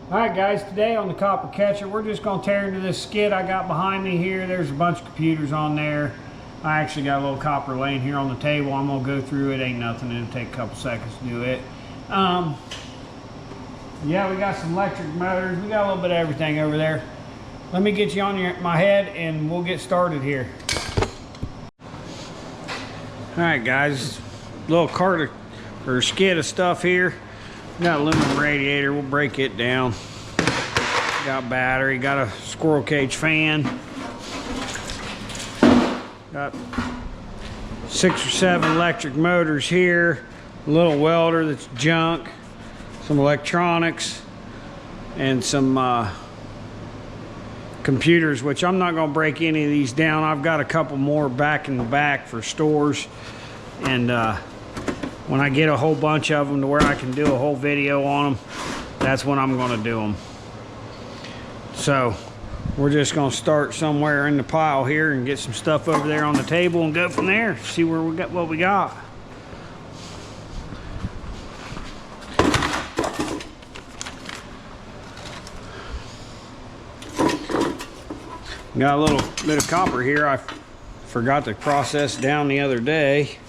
Alright guys, today on the copper catcher, we're just going to tear into this skid I got behind me here. There's a bunch of computers on there. I actually got a little copper laying here on the table. I'm going to go through it. Ain't nothing. It'll take a couple seconds to do it. Yeah, we got some electric motors. We got a little bit of everything over there. Let me get you on my head and we'll get started here. Alright guys, little cart or skid of stuff here. Got aluminum radiator, we'll break it down. Got battery, got a squirrel cage fan. Got 6 or 7 electric motors here. A little welder that's junk. Some electronics. And some computers, which I'm not going to break any of these down. I've got a couple more back in the back for stores. And when I get a whole bunch of them to where I can do a whole video on them, that's when I'm going to do them. So we're just going to start somewhere in the pile here and get some stuff over there on the table and go from there. See where we got, what we got. Got a little bit of copper here I forgot to process down the other day.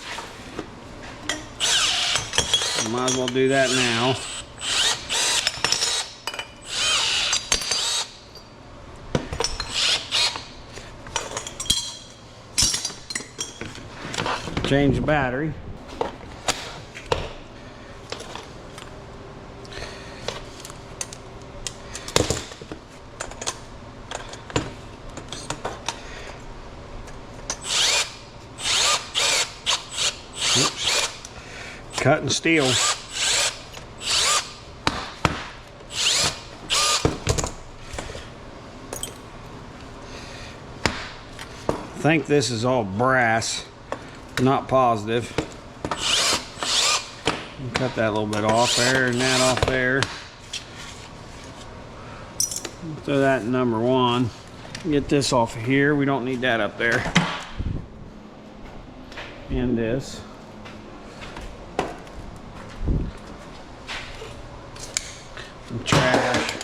Might as well do that now. Change the battery. Oops. Cutting steel. I think this is all brass, not positive. Cut that a little bit off there and that off there. Throw that in number 1. Get this off of here. We don't need that up there. And this. Some trash.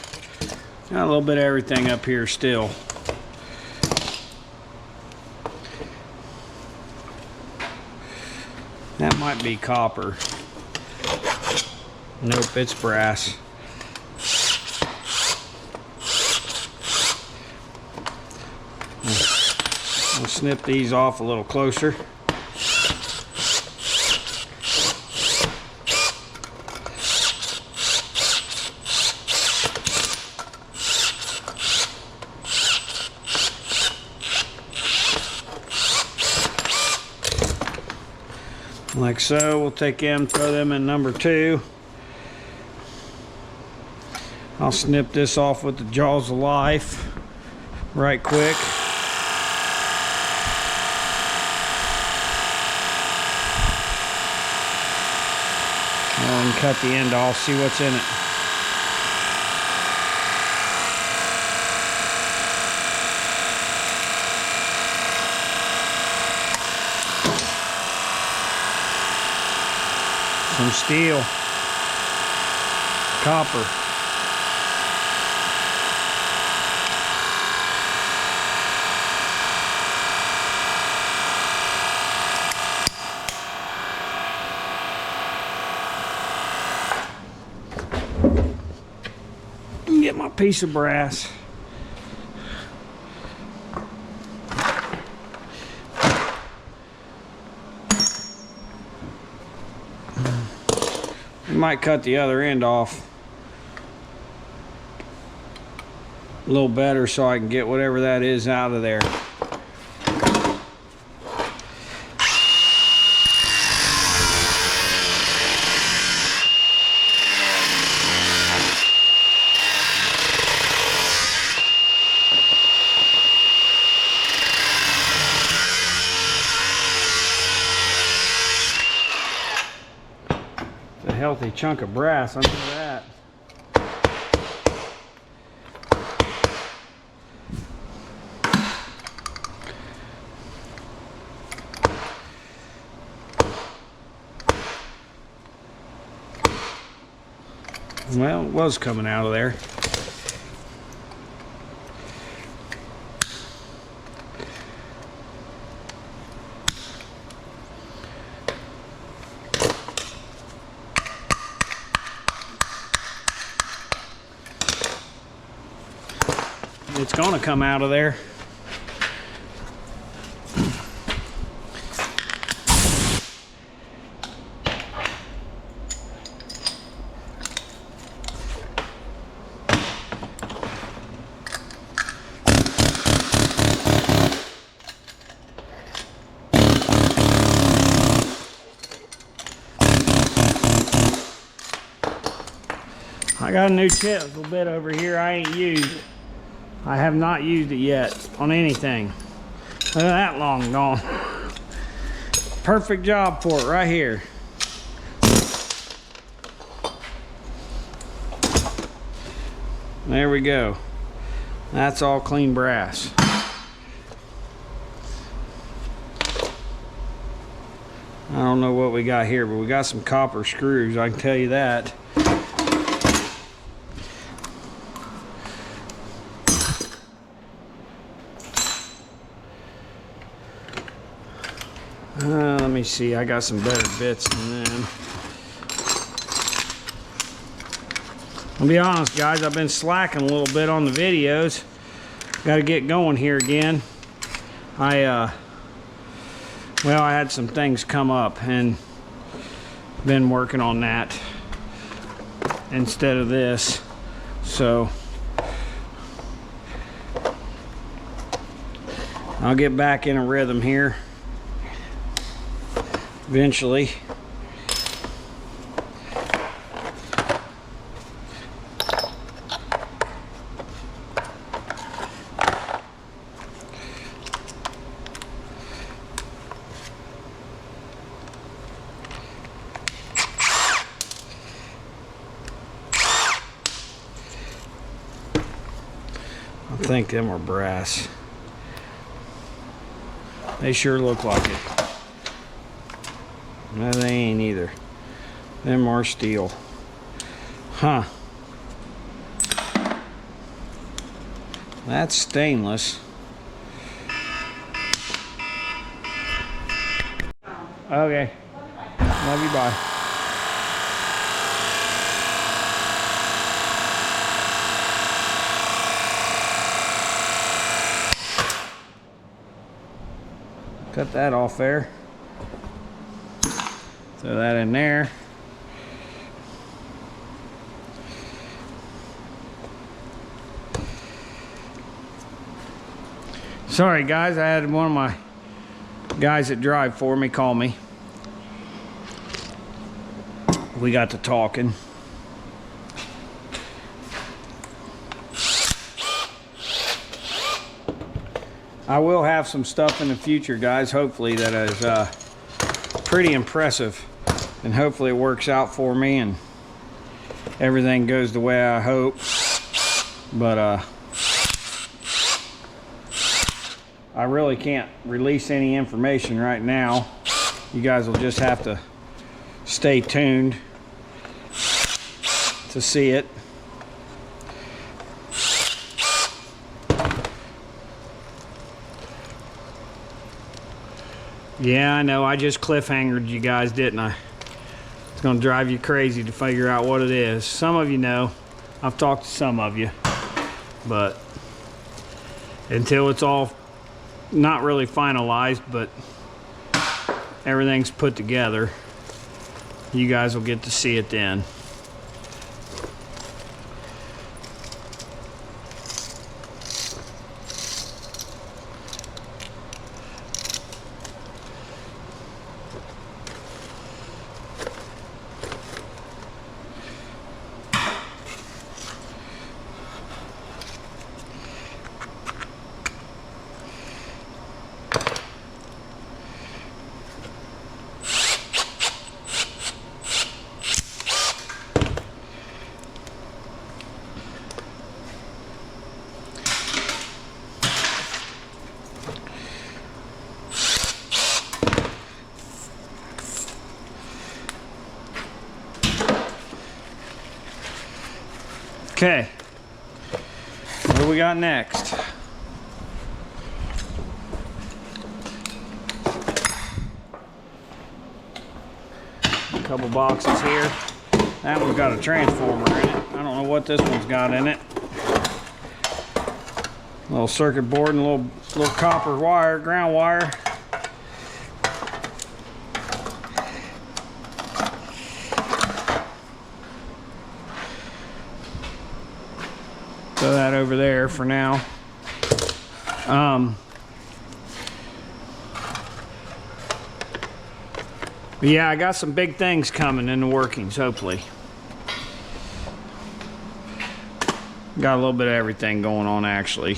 Got a little bit of everything up here still. That might be copper. Nope, it's brass. I'll snip these off a little closer. Like so. We'll take them, throw them in number 2. I'll snip this off with the jaws of life right quick. And cut the end off, see what's in it. Some steel, copper. Get my piece of brass. Might cut the other end off a little better so I can get whatever that is out of there. A healthy chunk of brass under that. Well, it was coming out of there. It's gonna come out of there. I got a new chisel bit over here I ain't used. I have not used it yet on anything. Look at that long gone. Perfect job for it right here. There we go. That's all clean brass. I don't know what we got here, but we got some copper screws, I can tell you that. Let me see, I got some better bits than them. I'll be honest, guys, I've been slacking a little bit on the videos. Got to get going here again. Well, I had some things come up and been working on that instead of this. So I'll get back in a rhythm here eventually. I think them are brass. They sure look like it. No, they ain't either. Them are steel. Huh. That's stainless. Okay. Love you, bye. Cut that off there. Throw that in there. Sorry guys, I had one of my guys that drive for me call me. We got to talking. I will have some stuff in the future, guys, hopefully that is pretty impressive, and hopefully it works out for me and everything goes the way I hope. But I really can't release any information right now. You guys will just have to stay tuned to see it. Yeah, I know, I just cliffhangered you guys, didn't I? It's gonna drive you crazy to figure out what it is. Some of you know, I've talked to some of you, but until it's all not really finalized, but everything's put together, you guys will get to see it then. Okay, what do we got next? A couple boxes here. That one's got a transformer in it. I don't know what this one's got in it. Little circuit board and a little copper wire, ground wire. Throw that over there for now. But yeah, I got some big things coming in the workings, hopefully. Got a little bit of everything going on, actually.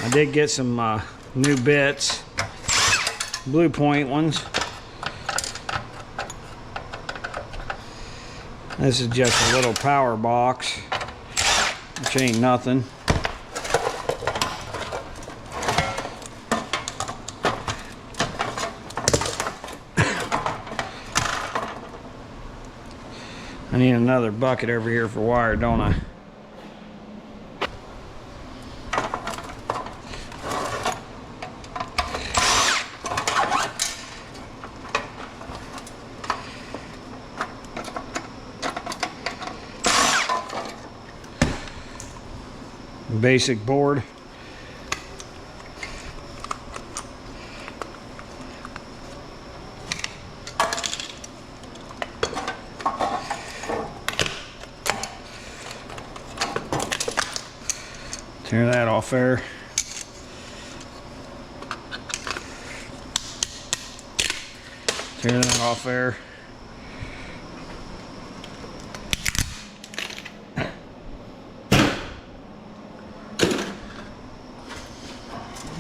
I did get some new bits, Blue Point ones. This is just a little power box, which ain't nothing. I need another bucket over here for wire, don't I? Basic board. Tear that off there. Tear that off there.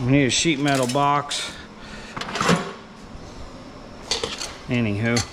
We need a sheet metal box. Anywho.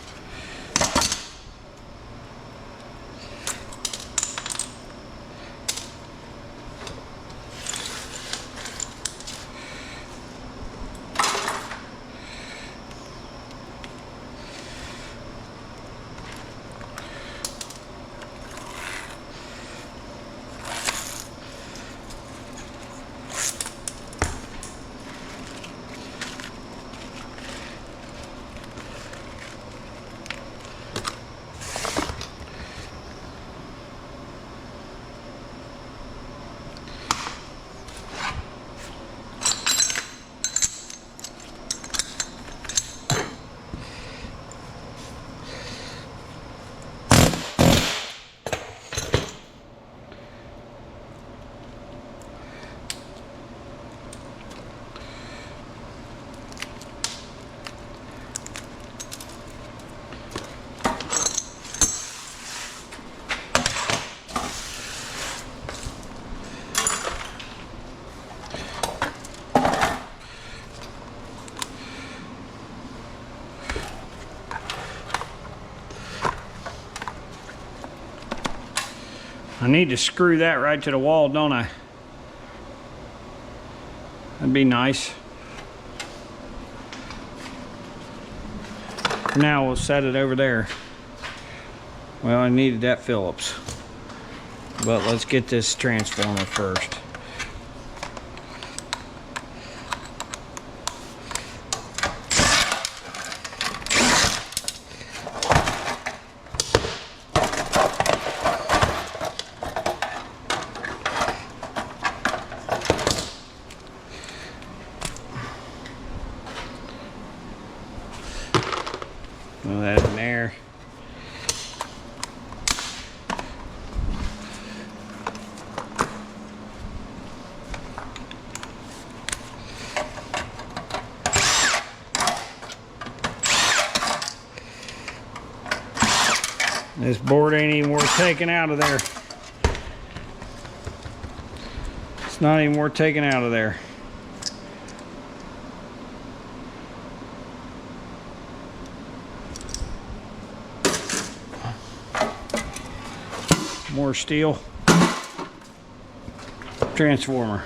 I need to screw that right to the wall, don't I? That'd be nice. For now, we'll set it over there. Well, I needed that Phillips. But let's get this transformer first. Throw that in there. This board ain't even worth taking out of there. It's not even worth taking out of there. More steel. Transformer.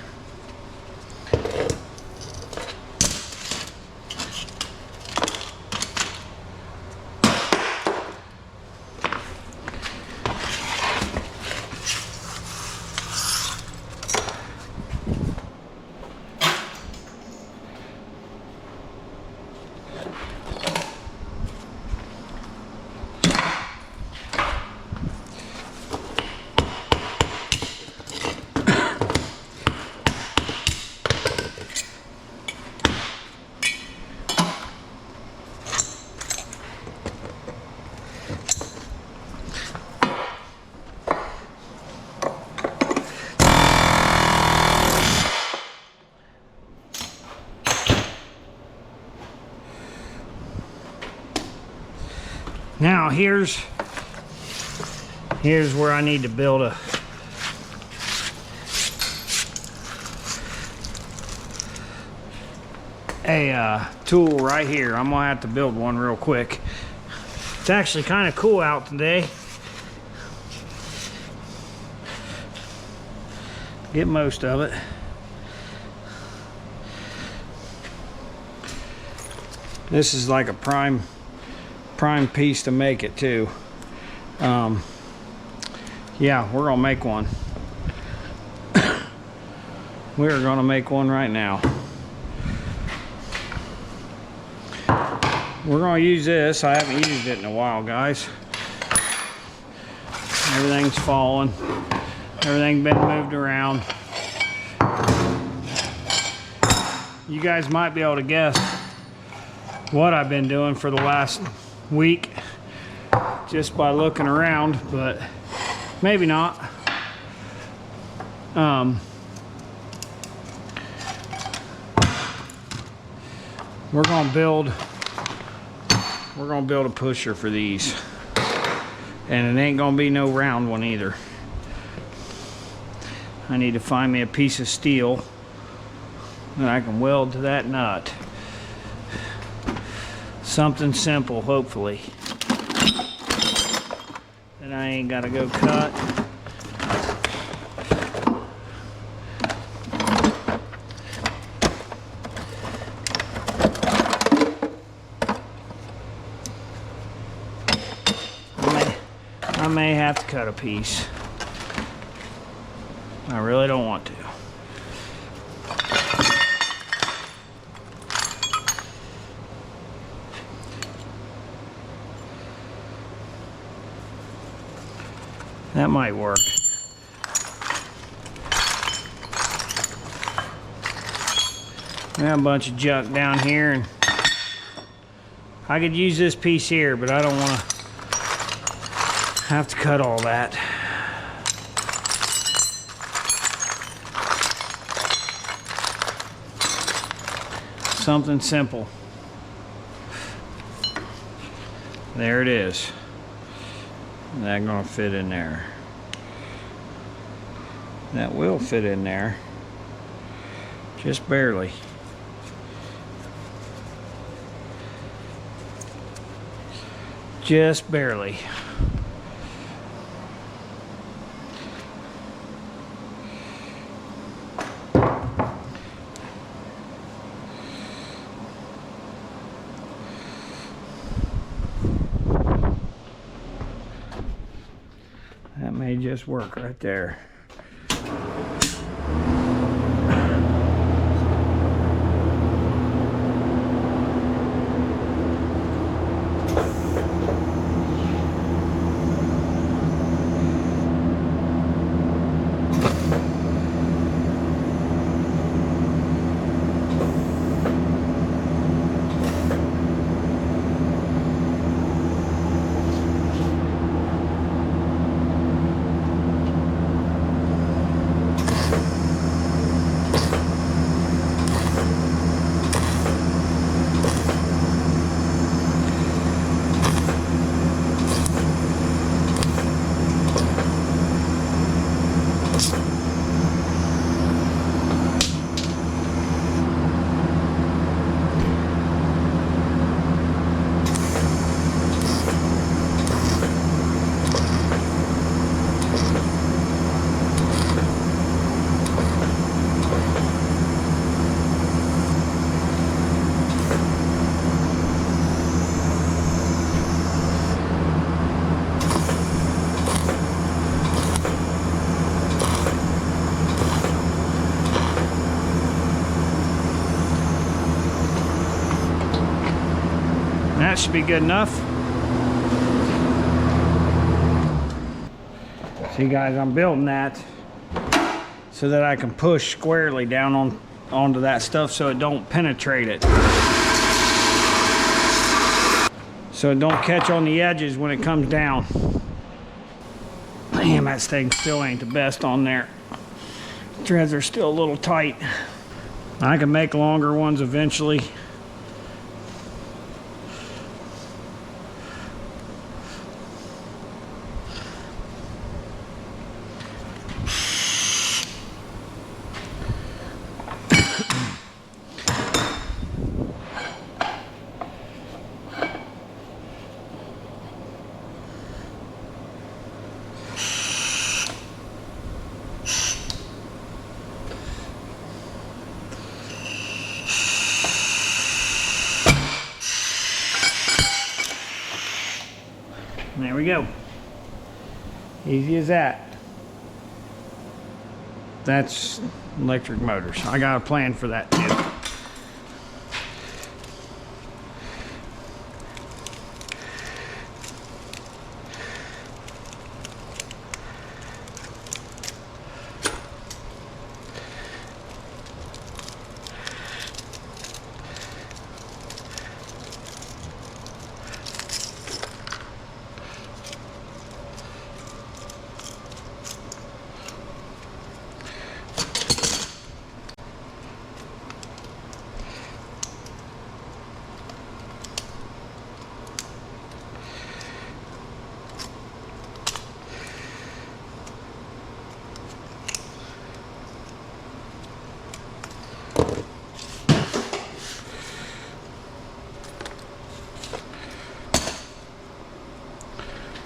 Now here's where I need to build a tool right here. I'm gonna have to build one real quick. It's actually kind of cool out today. Get most of it. This is like a prime piece to make it too. Yeah, we're gonna make one. We're gonna make one right now. We're gonna use this. I haven't used it in a while, guys. Everything's falling. Everything's been moved around. You guys might be able to guess what I've been doing for the last week just by looking around, but maybe not. We're gonna build a pusher for these, and it ain't gonna be no round one either. I need to find me a piece of steel that I can weld to that nut. Something simple, hopefully. Then I ain't gotta go cut. I may have to cut a piece. I really don't want to. That might work. We have a bunch of junk down here, and I could use this piece here, but I don't want to have to cut all that. Something simple. There it is. That's gonna fit in there. That will fit in there. Just barely. Just barely. That may just work right there. That should be good enough. See guys, I'm building that so that I can push squarely down onto that stuff so it don't penetrate it. So it don't catch on the edges when it comes down. Damn, that thing still ain't the best on there. Threads are still a little tight. I can make longer ones eventually. There we go. Easy as that. That's electric motors. I got a plan for that too.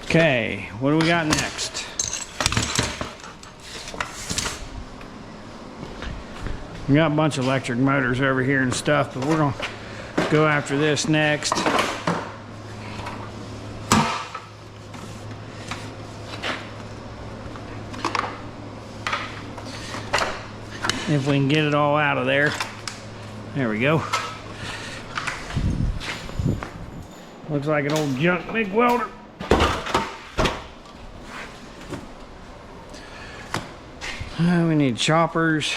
Okay, what do we got next? We got a bunch of electric motors over here and stuff, but we're gonna go after this next. If we can get it all out of there. There we go. Looks like an old junk MIG welder. We need choppers.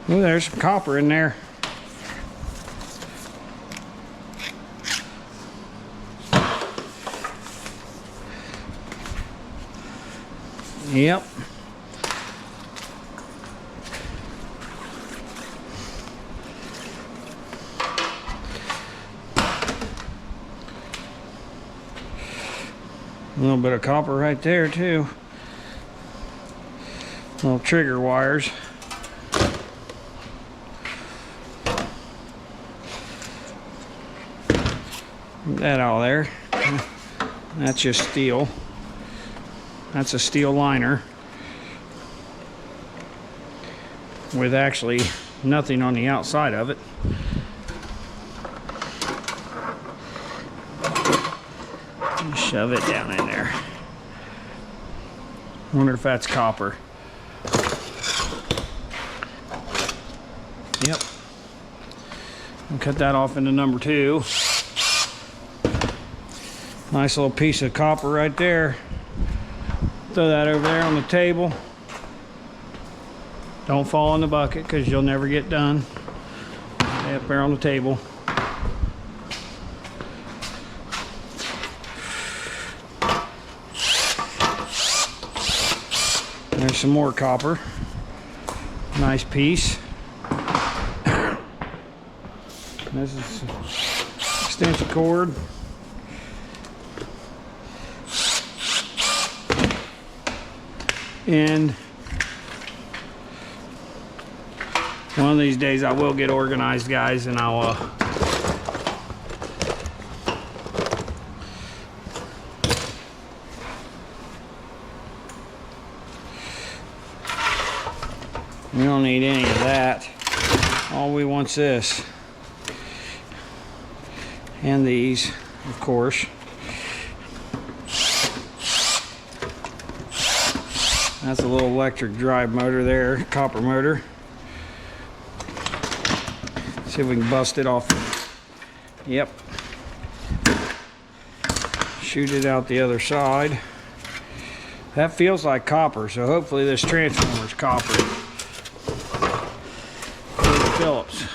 Oh, there's some copper in there. Yep. A little bit of copper right there too. Little trigger wires. Get that all there. That's just steel. That's a steel liner with actually nothing on the outside of it. Shove it down in there. Wonder if that's copper. Yep. I'll cut that off into number 2. Nice little piece of copper right there. Throw that over there on the table. Don't fall in the bucket because you'll never get done. Stay up there on the table. There's some more copper. Nice piece. This is extension cord. And one of these days I will get organized, guys, and I'll we don't need any of that. All we want's this. And these, of course. That's a little electric drive motor there, copper motor. See if we can bust it off. Yep. Shoot it out the other side. That feels like copper, so hopefully this transformer's copper. Phillips.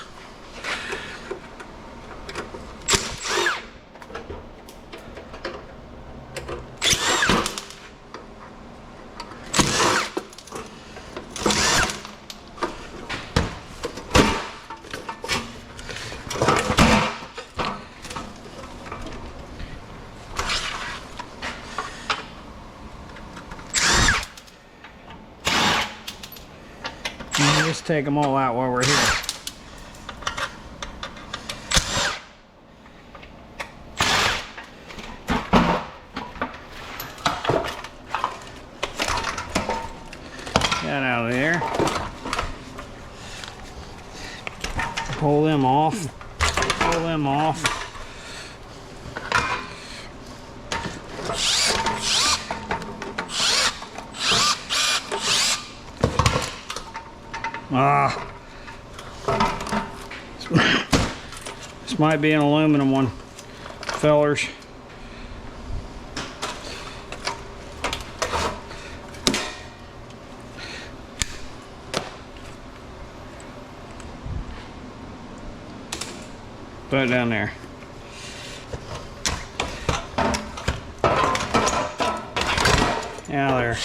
Let's take them all out while we're here. That out of there. Pull them off. all them off. This might be an aluminum one, fellers. Put it down there. Yeah, there.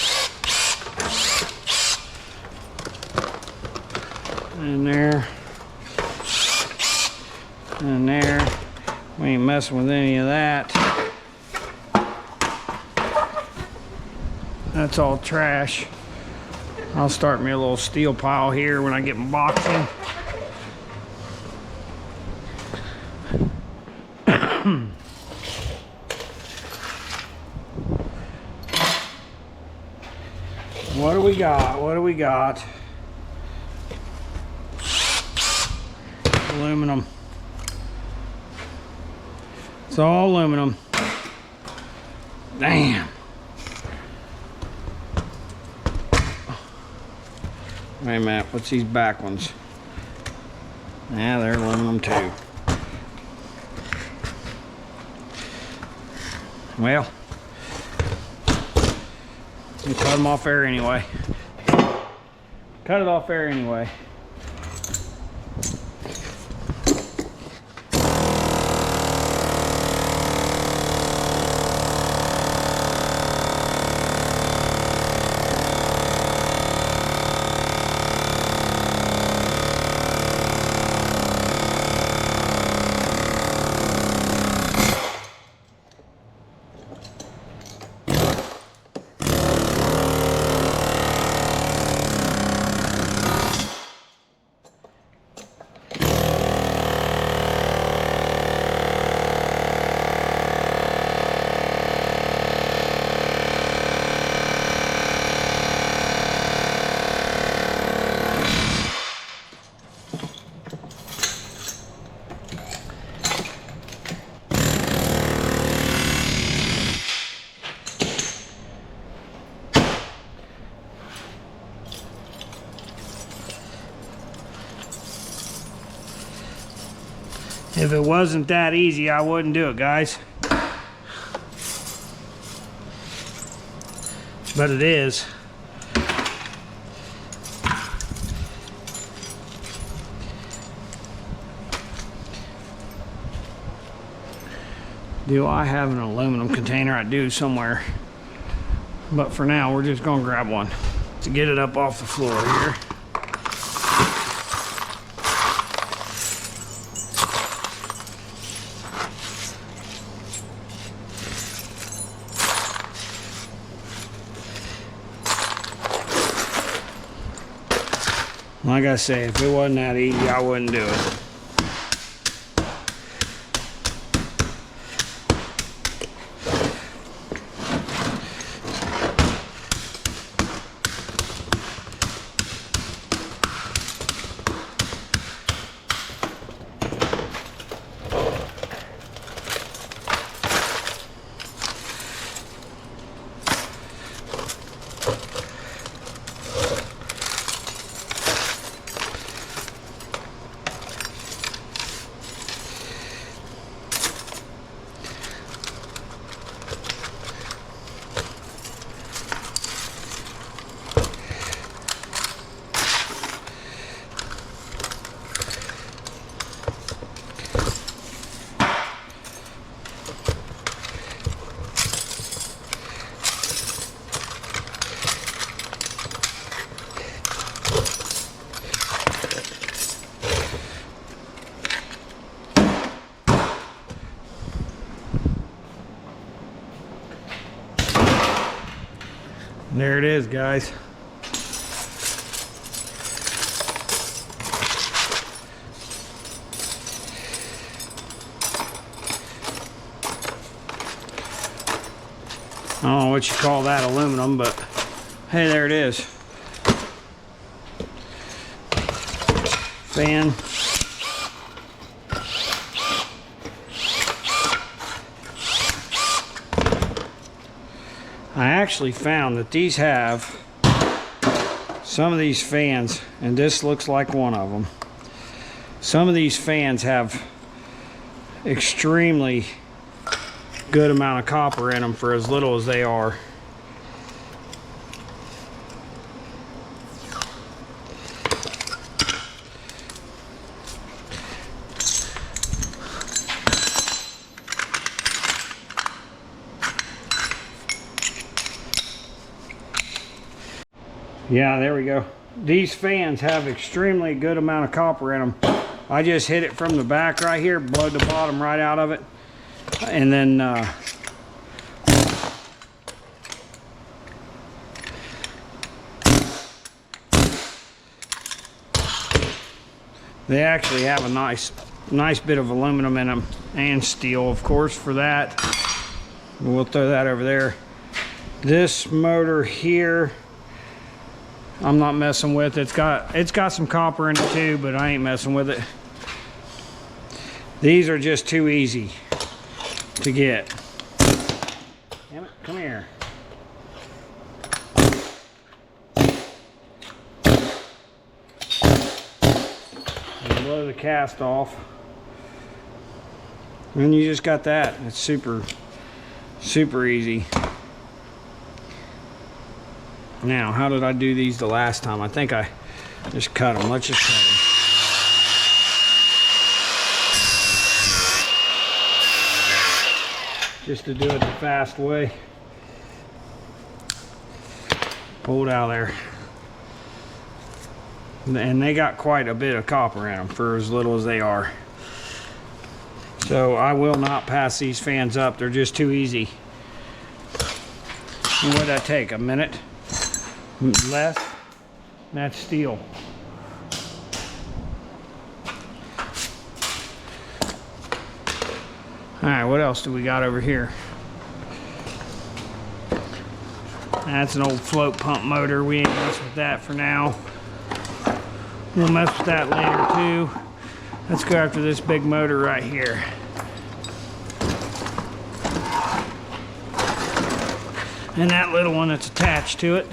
And there. And there. We ain't messing with any of that. That's all trash. I'll start me a little steel pile here when I get my box in. What do we got? What do we got? Aluminum. It's all aluminum. Damn. Wait a minute, what's these back ones? Yeah, they're aluminum too. Well, you cut them off there anyway. Cut it off there anyway. If it wasn't that easy, I wouldn't do it, guys. But it is. Do I have an aluminum container? I do somewhere. But for now, we're just gonna grab one to get it up off the floor here. Like I say, if it wasn't that easy, I wouldn't do it. And there it is, guys. I don't know what you call that, aluminum, but hey, there it is. Fan. I actually found that these have some of these fans, and this looks like one of them. Some of these fans have extremely good amount of copper in them for as little as they are. Yeah, there we go. These fans have extremely good amount of copper in them. I just hit it from the back right here, blowed the bottom right out of it, and then they actually have a nice bit of aluminum in them, and steel, of course, for that. We'll throw that over there. This motor here, I'm not messing with. It's got some copper in it too, but I ain't messing with it. These are just too easy to get. Damn it, come here. And blow the cast off. And you just got that. It's super easy. Now, how did I do these the last time? I think I just cut them. Let's just cut them. Just to do it the fast way. Pull it out of there. And they got quite a bit of copper in them for as little as they are. So I will not pass these fans up. They're just too easy. And what did that take? A minute? Less? That's steel. Alright, what else do we got over here? That's an old float pump motor. We ain't messing with that for now. We'll mess with that later too. Let's go after this big motor right here. And that little one that's attached to it.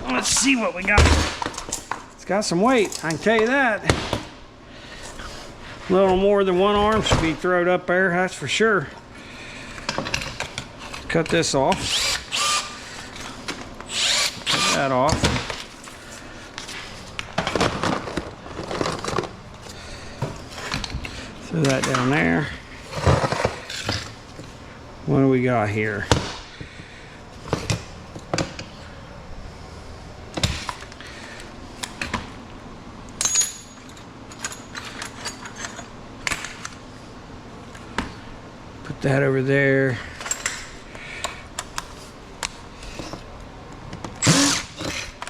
Let's see what we got. It's got some weight, I can tell you that. A little more than one arm should be thrown up there, that's for sure. Cut this off. Cut that off. Throw that down there. What do we got here? Put that over there.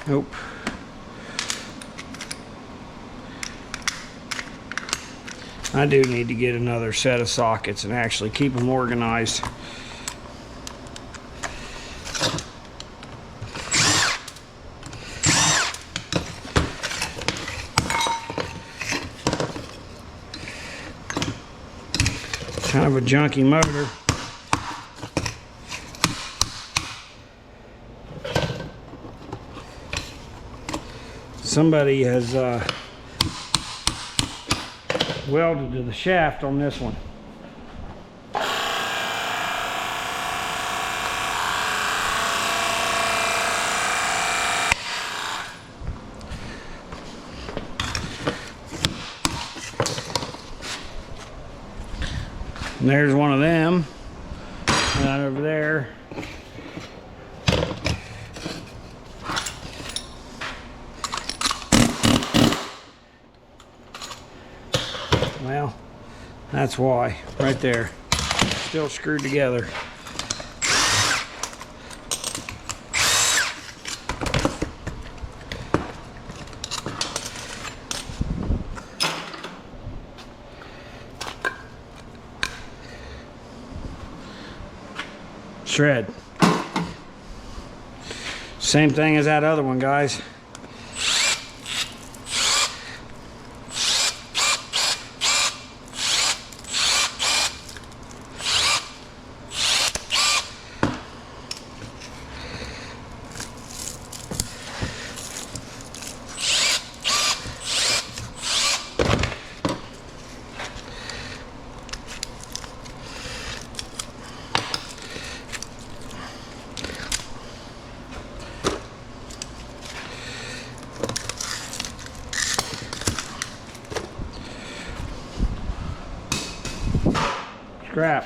Nope. I do need to get another set of sockets and actually keep them organized. Kind of a junky motor. Somebody has welded to the shaft on this one. And there's one of them right over there. Well, that's why, right there. Still screwed together. Shred. Same thing as that other one, guys. scrap.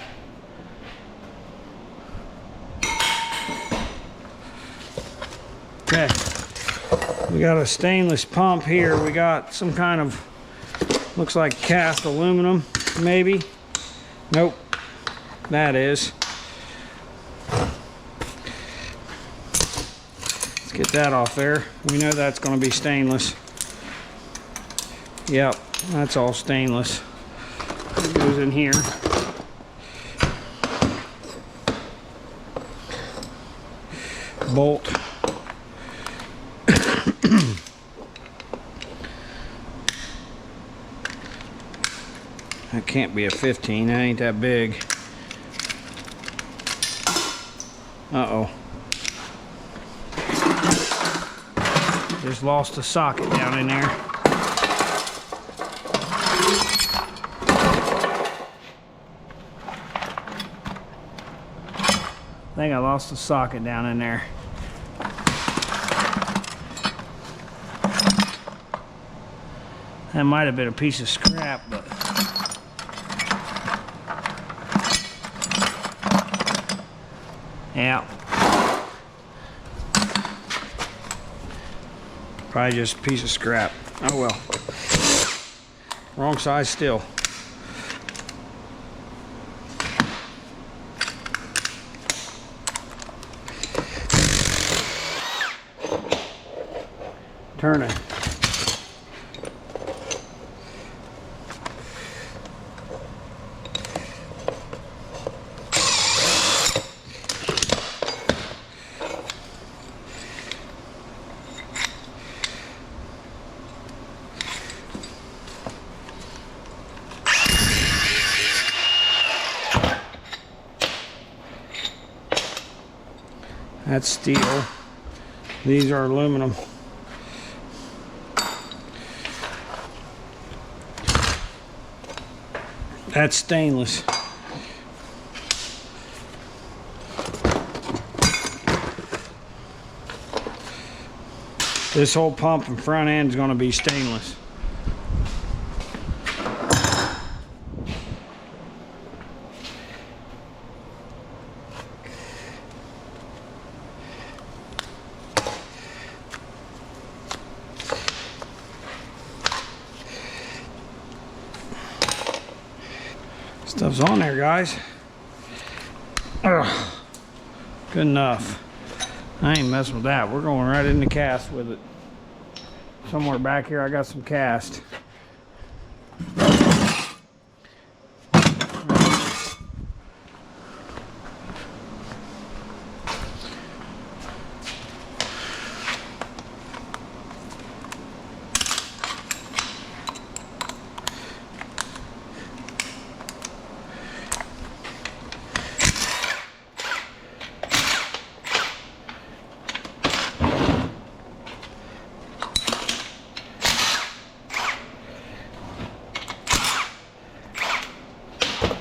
Okay, we got a stainless pump here. We got some kind of, looks like cast aluminum, maybe. Nope, that is. Let's get that off there. We know that's going to be stainless. Yep, that's all stainless. It goes in here. Bolt. That can't be a 15, that ain't that big. Uh-oh. Just lost a socket down in there. I think I lost a socket down in there. That might have been a piece of scrap, but yeah. Probably just a piece of scrap. Oh well. Wrong size still. Turn it. That's steel. These are aluminum. That's stainless. This whole pump and front end is going to be stainless. Stuff's on there, guys. Ugh. Good enough. I ain't messing with that. We're going right in the cast with it. Somewhere back here I got some cast.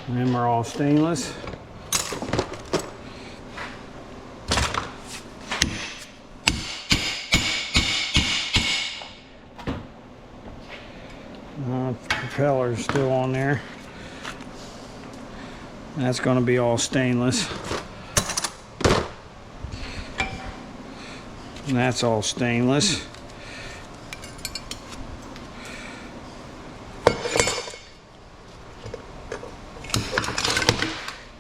And them are all stainless. Propeller's still on there. That's going to be all stainless. And that's all stainless.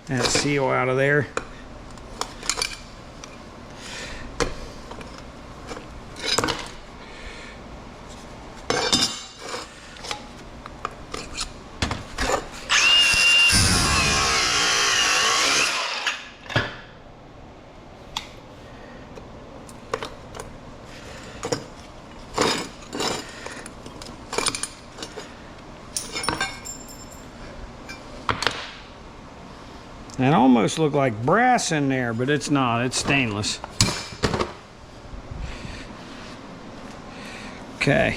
That seal out of there. It almost looked like brass in there, but it's not. It's stainless. Okay.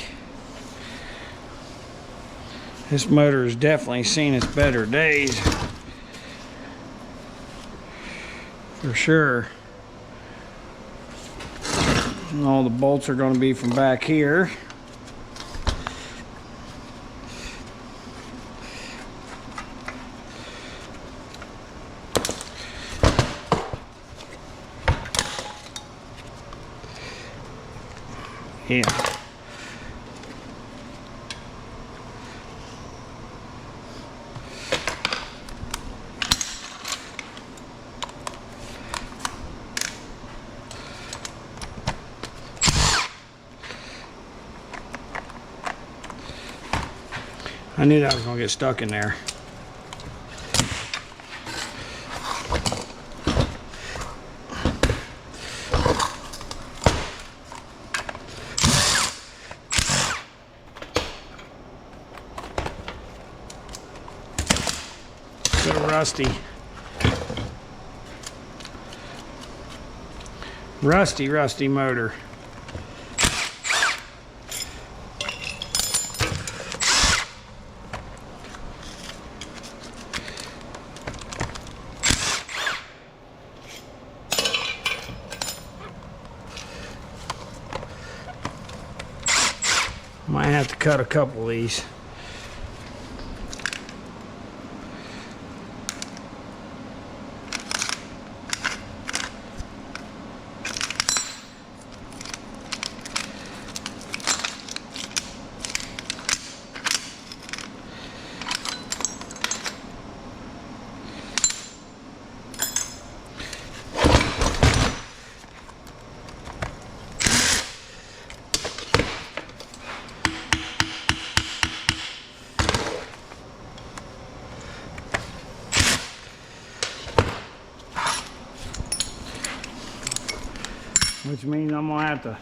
This motor has definitely seen its better days. For sure. And all the bolts are going to be from back here. Yeah. I knew that was going to get stuck in there. Bit of rusty motor. Might have to cut a couple of these. Which means I'm gonna have to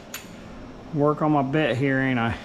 work on my bit here, ain't I?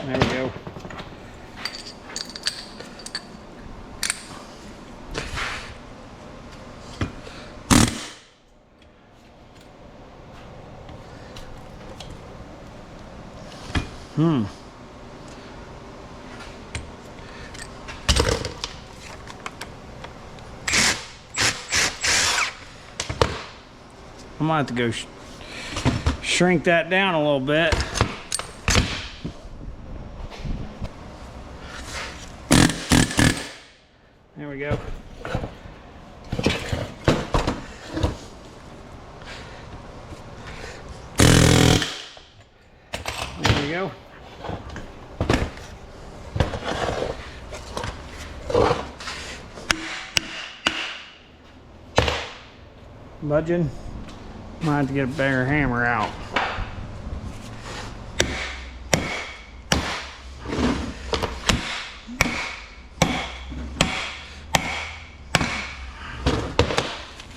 There we go. I might have to go shrink that down a little bit. There we go. There we go. Budging. Might have to get a bigger hammer out.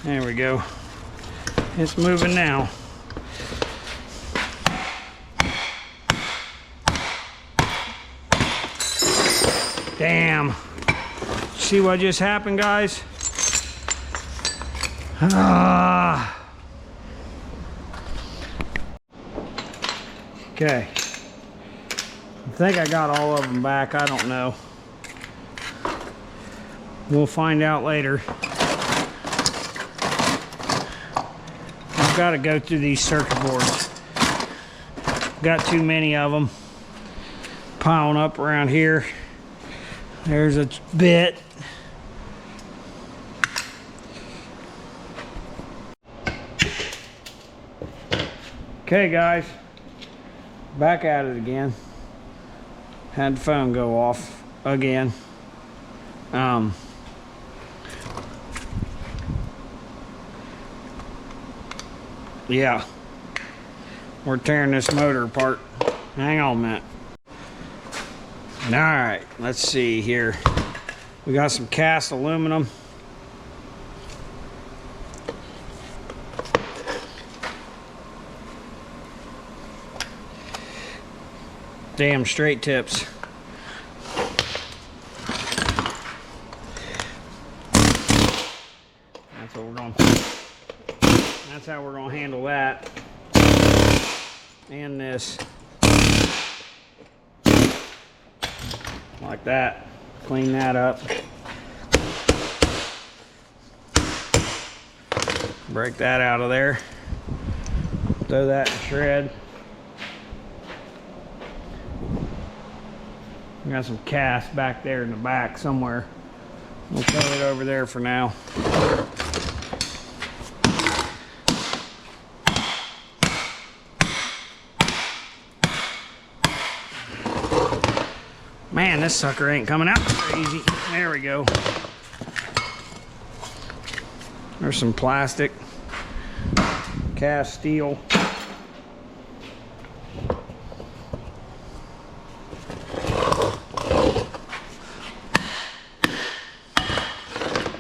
There we go. It's moving now. Damn. See what just happened, guys? Okay. I think I got all of them back. I don't know. We'll find out later. I've got to go through these circuit boards. Got too many of them piling up around here. There's a bit. Okay, guys, back at it again. Had the phone go off again. Yeah, we're tearing this motor apart. Hang on a minute. All right, let's see here. We got some cast aluminum. damn straight tips. That's what we're going. That's how we're going to handle that. And this. Like that. Clean that up. Break that out of there. Throw that in shred. We got some cast back there in the back somewhere. We'll throw it over there for now. Man, this sucker ain't coming out very easy. There we go. There's some plastic, cast steel.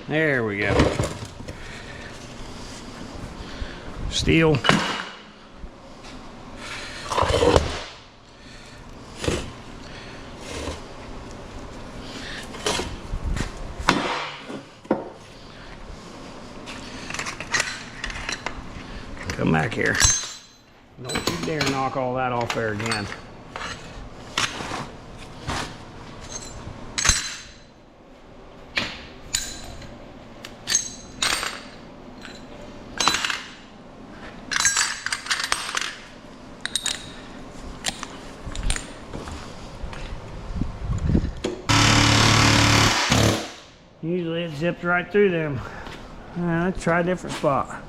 There we go. Steel. Come back here. Don't you dare knock all that off there again. Usually it zips right through them. Let's try a different spot.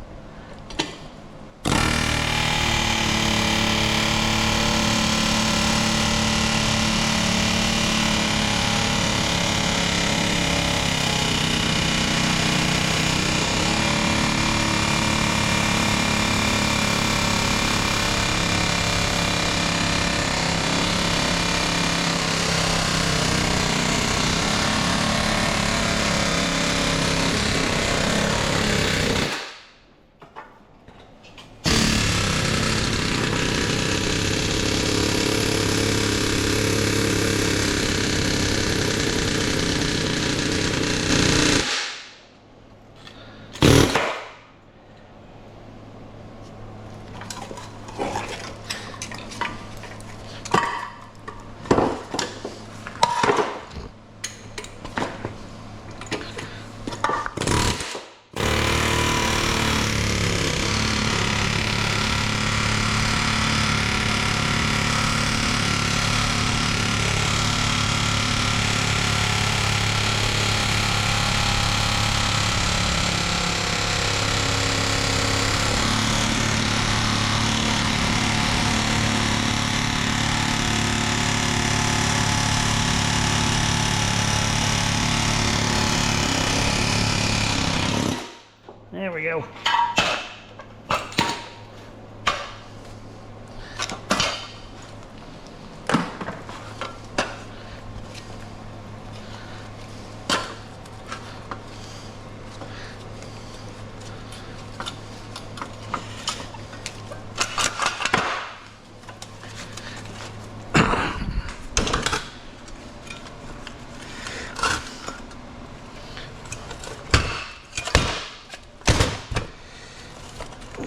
There we go.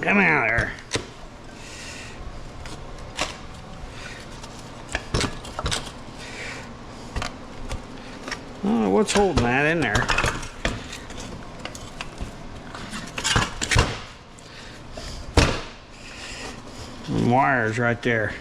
Come out there. Oh, what's holding that in there? Some wires right there.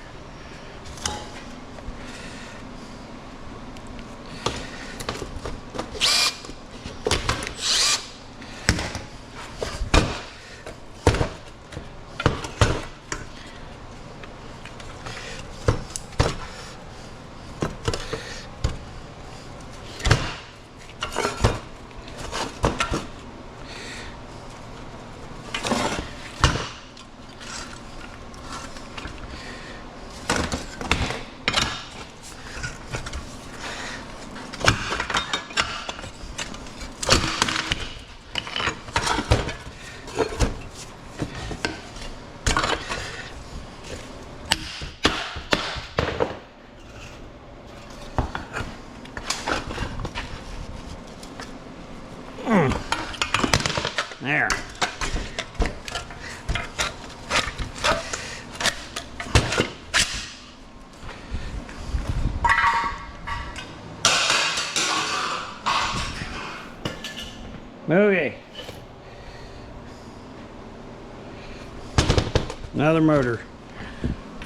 Another motor.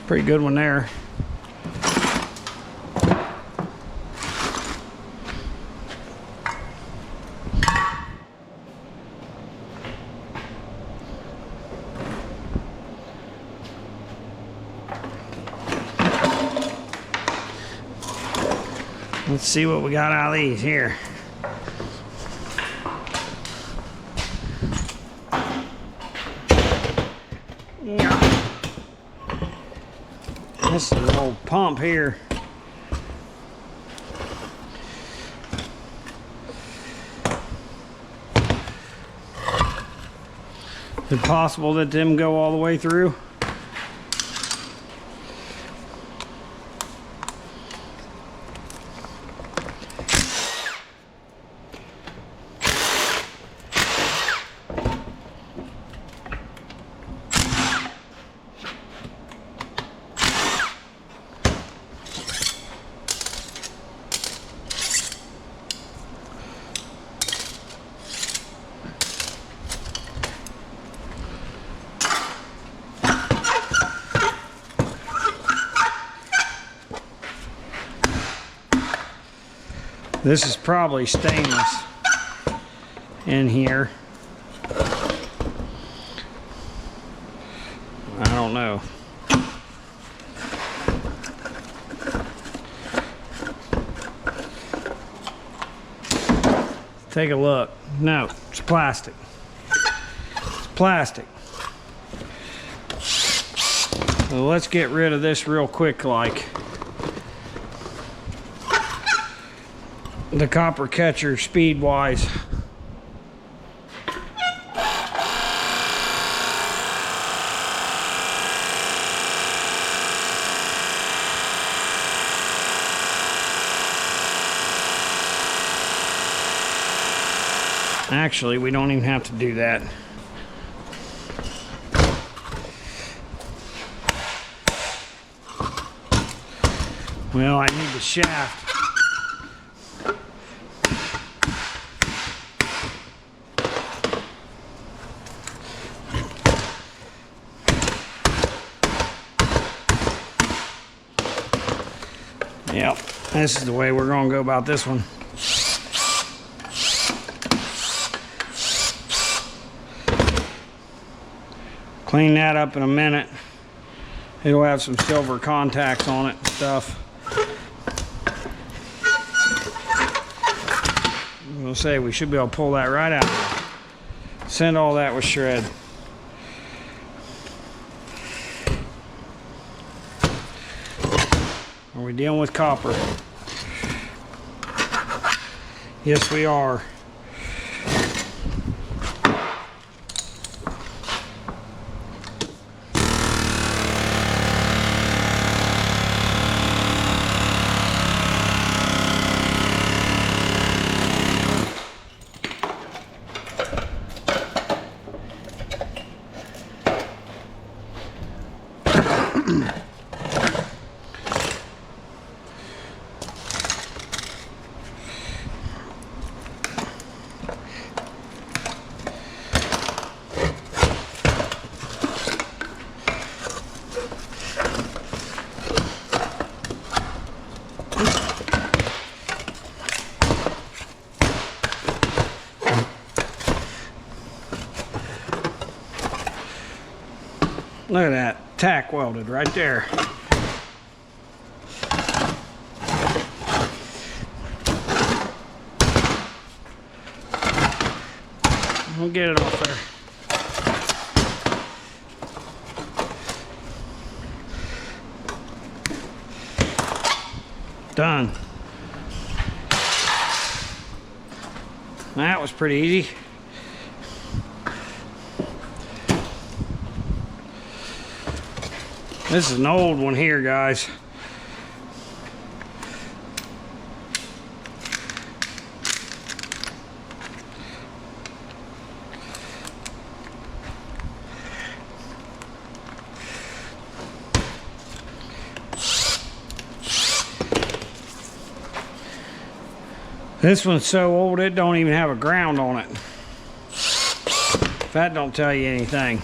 Pretty good one there. Let's see what we got out of these here. Yeah. This is an old pump here. Is it possible that them go all the way through? This is probably stainless in here. I don't know. Take a look. No, it's plastic. It's plastic. So let's get rid of this real quick like. The copper catcher speed wise. Actually, we don't even have to do that. Well, I need the shaft. Yep, this is the way we're going to go about this one. Clean that up in a minute. It'll have some silver contacts on it and stuff. I'm going to say we should be able to pull that right out. Send all that with shred. Are we dealing with copper? Yes, we are. Look at that, tack welded right there. We'll get it off there. Done. That was pretty easy. This is an old one here, guys. This one's so old it don't even have a ground on it. If that don't tell you anything.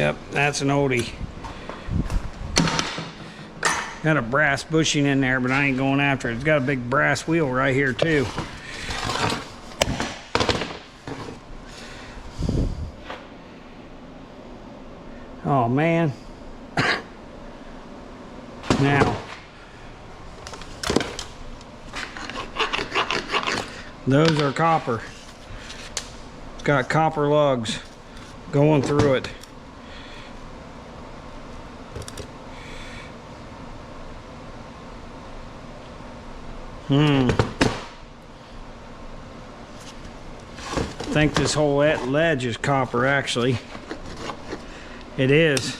Yep, that's an oldie. Got a brass bushing in there, but I ain't going after it. It's got a big brass wheel right here too. Oh man. Now, those are copper. It's got copper lugs going through it. I think this whole ledge is copper, actually. It is.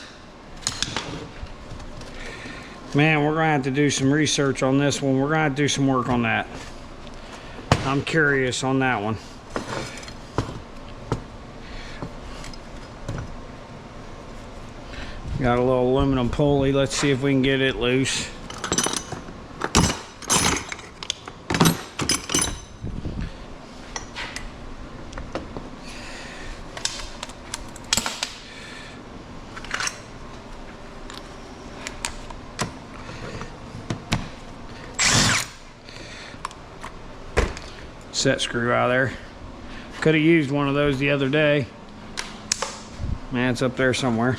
Man, we're gonna have to do some research on this one. We're gonna have to do some work on that. I'm curious on that one. Got a little aluminum pulley. Let's see if we can get it loose. Set screw out of there. Could have used one of those the other day. Man, it's up there somewhere.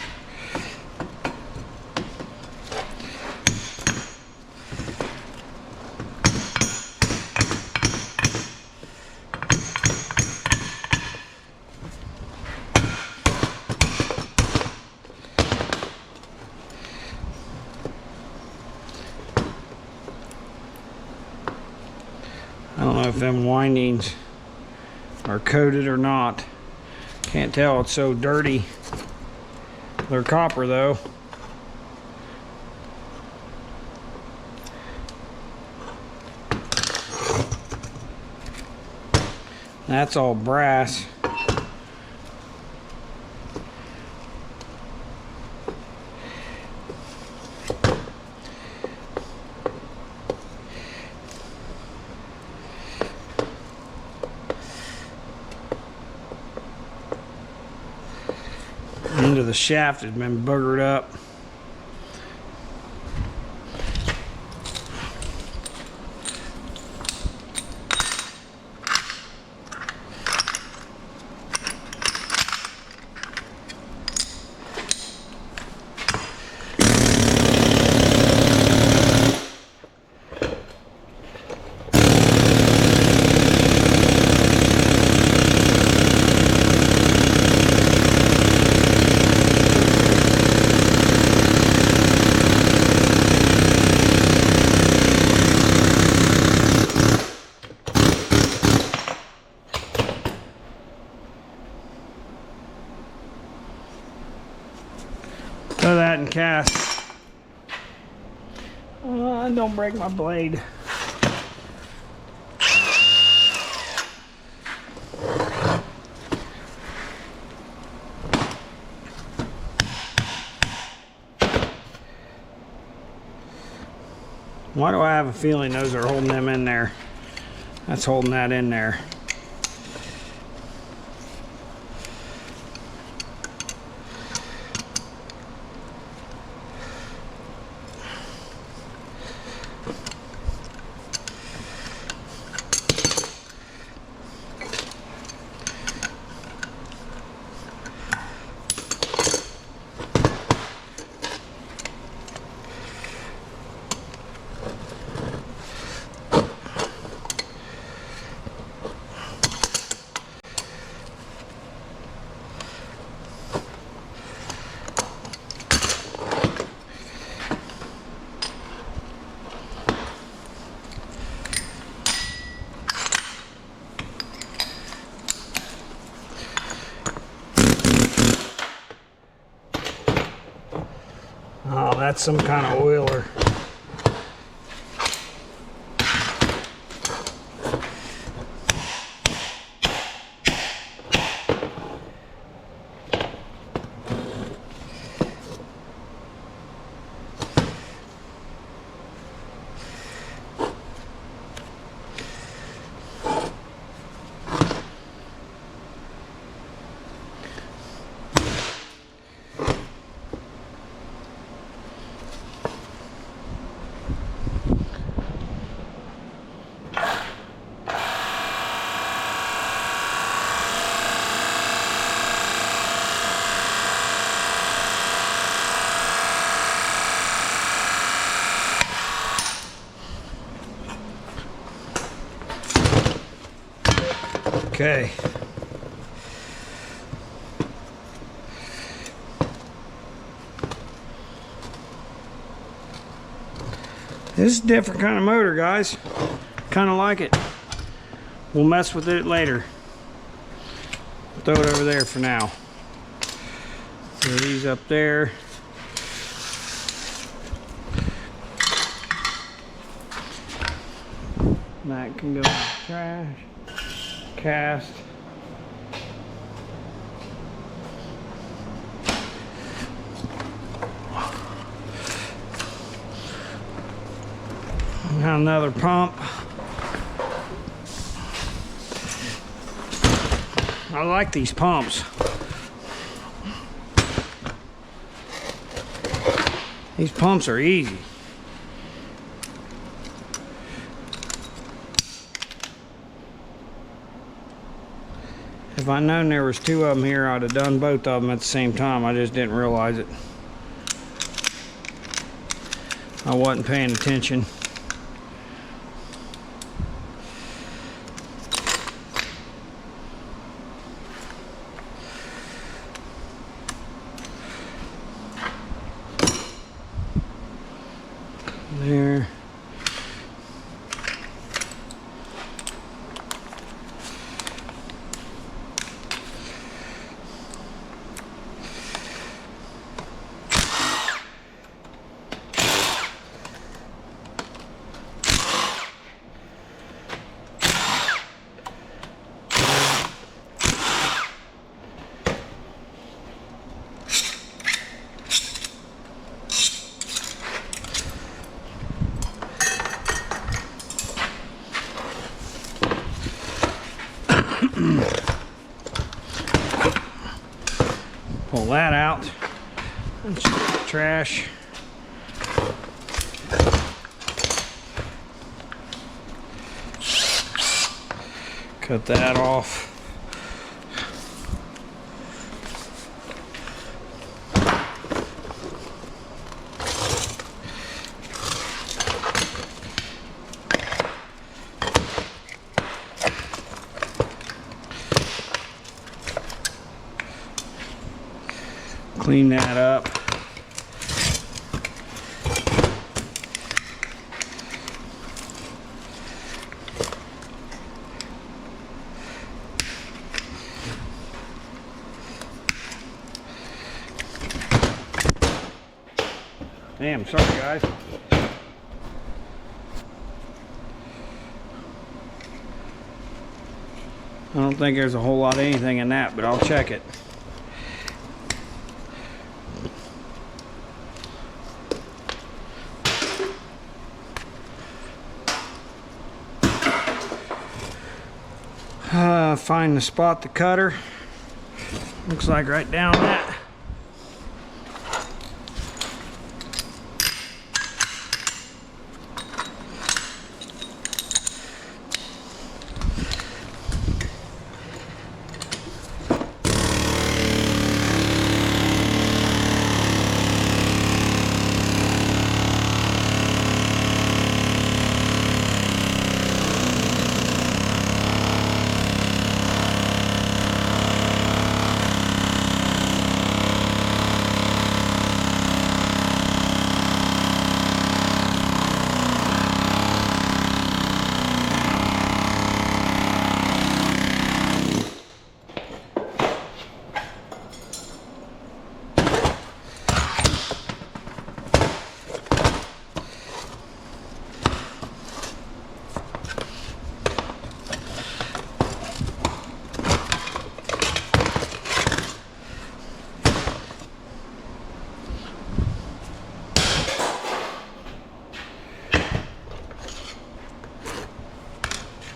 I don't know if them windings are coated or not. Can't tell, it's so dirty. They're copper though. That's all brass. End of the shaft has been boogered up. Throw that in cast. Don't break my blade. Why do I have a feeling those are holding them in there? That's holding that in there. Oh, that's some kind of oiler. Okay. This is a different kind of motor, guys. Kind of like it. We'll mess with it later. Throw it over there for now. Throw these up there. That can go in the trash. Cast. Got another pump. I like these pumps. These pumps are easy. If I'd known there was two of them here, I'd have done both of them at the same time. I just didn't realize it. I wasn't paying attention. There. Pull that out. That's trash. Cut that off. Clean that up. Damn, sorry guys. I don't think there's a whole lot of anything in that, but I'll check it. Find the spot the cutter. Looks like right down that.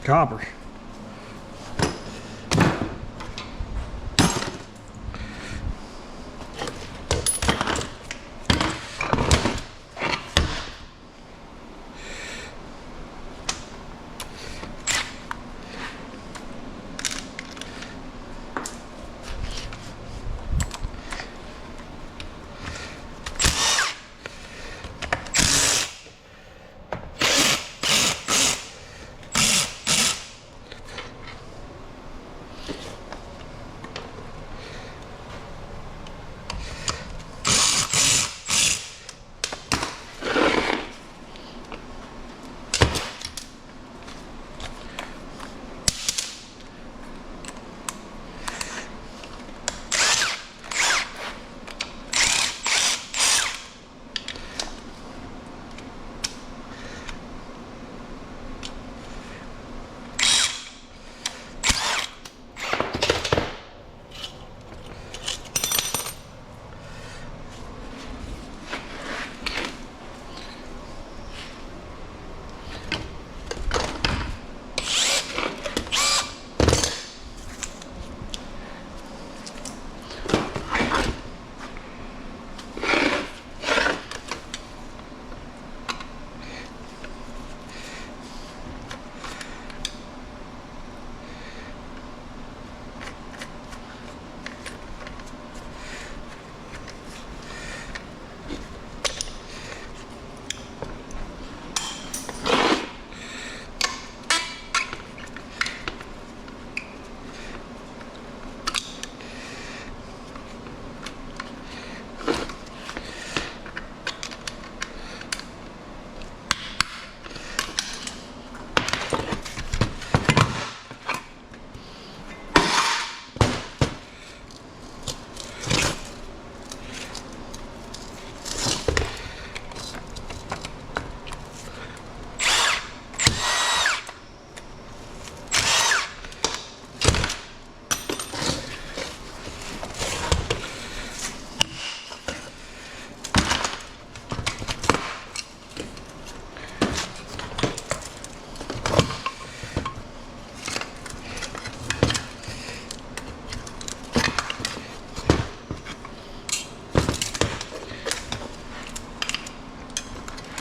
Copper.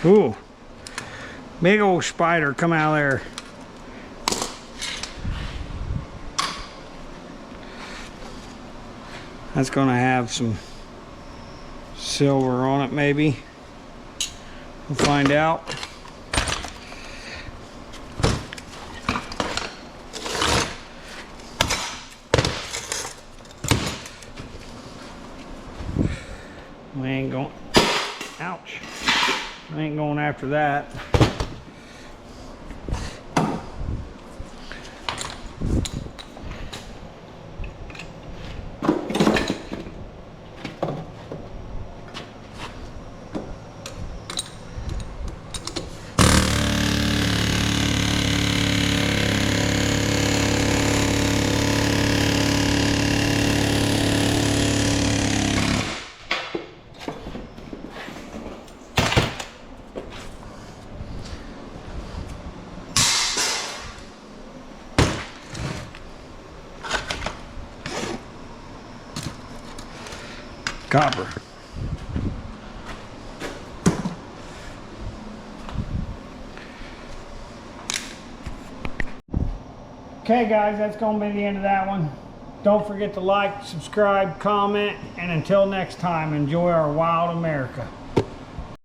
Ooh, big old spider come out of there. That's gonna have some silver on it, maybe. We'll find out. We ain't going, ouch. We ain't going after that. Copper. Okay guys, that's going to be the end of that one. Don't forget to like, subscribe, comment, and until next time, enjoy our wild America.